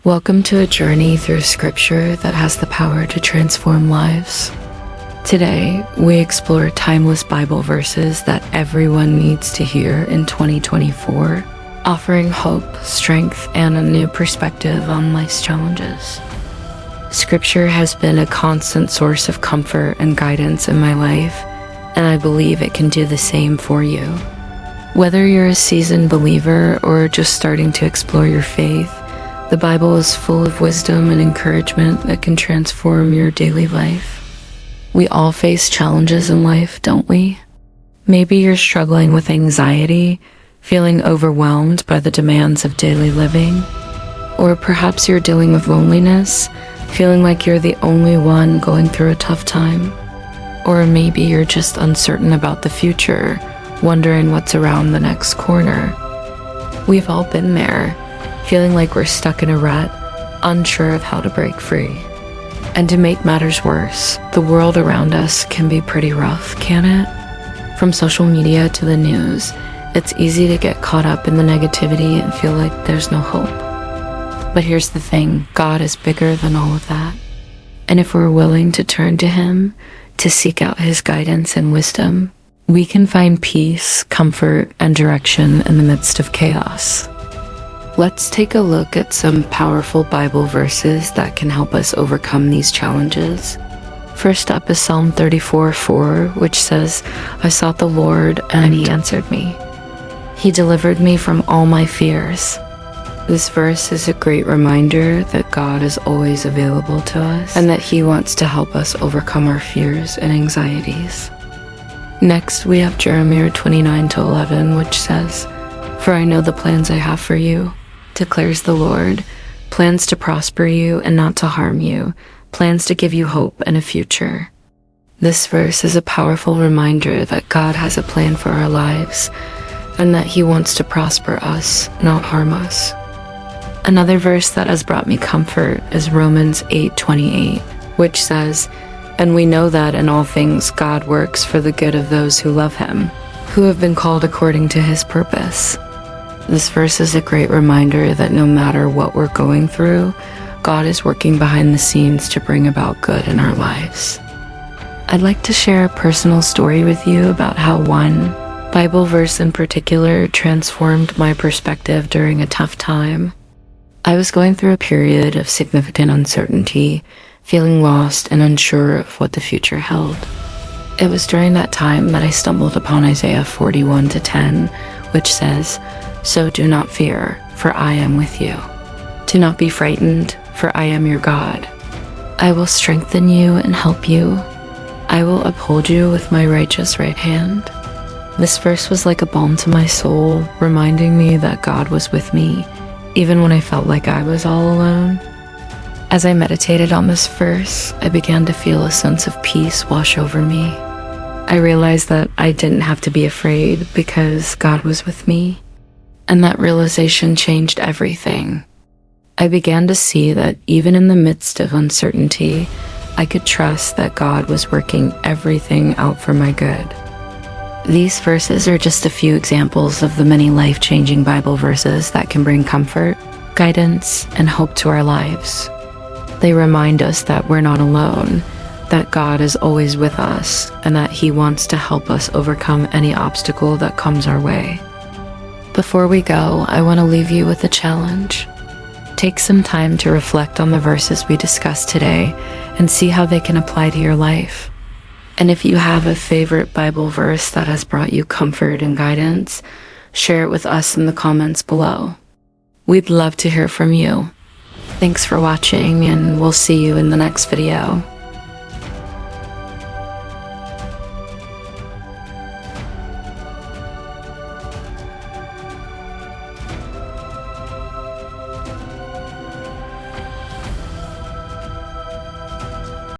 Welcome to a journey through scripture that has the power to transform lives. Today, we explore timeless Bible verses that everyone needs to hear in 2024, offering hope, strength, and a new perspective on life's challenges. Scripture has been a constant source of comfort and guidance in my life, and I believe it can do the same for you. Whether you're a seasoned believer or just starting to explore your faith, the Bible is full of wisdom and encouragement that can transform your daily life. We all face challenges in life, don't we? Maybe you're struggling with anxiety, feeling overwhelmed by the demands of daily living, or perhaps you're dealing with loneliness, feeling like you're the only one going through a tough time. Or maybe you're just uncertain about the future, wondering what's around the next corner. We've all been there, feeling like we're stuck in a rut, unsure of how to break free. And to make matters worse, the world around us can be pretty rough, can't it? From social media to the news, it's easy to get caught up in the negativity and feel like there's no hope. But here's the thing, God is bigger than all of that. And if we're willing to turn to Him, to seek out His guidance and wisdom, we can find peace, comfort, and direction in the midst of chaos. Let's take a look at some powerful Bible verses that can help us overcome these challenges. First up is Psalm 34:4, which says, "I sought the Lord, and He answered me. He delivered me from all my fears." This verse is a great reminder that God is always available to us and that He wants to help us overcome our fears and anxieties. Next, we have Jeremiah 29:11, which says, "For I know the plans I have for you, declares the Lord, plans to prosper you and not to harm you, plans to give you hope and a future." This verse is a powerful reminder that God has a plan for our lives and that He wants to prosper us, not harm us. Another verse that has brought me comfort is Romans 8:28, which says, "And we know that in all things God works for the good of those who love Him, who have been called according to His purpose." This verse is a great reminder that no matter what we're going through, God is working behind the scenes to bring about good in our lives. I'd like to share a personal story with you about how one Bible verse in particular transformed my perspective during a tough time. I was going through a period of significant uncertainty, feeling lost and unsure of what the future held. It was during that time that I stumbled upon Isaiah 41:10, which says, "So do not fear, for I am with you. Do not be frightened, for I am your God. I will strengthen you and help you. I will uphold you with my righteous right hand." This verse was like a balm to my soul, reminding me that God was with me, even when I felt like I was all alone. As I meditated on this verse, I began to feel a sense of peace wash over me. I realized that I didn't have to be afraid because God was with me. And that realization changed everything. I began to see that even in the midst of uncertainty, I could trust that God was working everything out for my good. These verses are just a few examples of the many life-changing Bible verses that can bring comfort, guidance, and hope to our lives. They remind us that we're not alone, that God is always with us, and that He wants to help us overcome any obstacle that comes our way. Before we go, I want to leave you with a challenge. Take some time to reflect on the verses we discussed today and see how they can apply to your life. And if you have a favorite Bible verse that has brought you comfort and guidance, share it with us in the comments below. We'd love to hear from you. Thanks for watching, and we'll see you in the next video.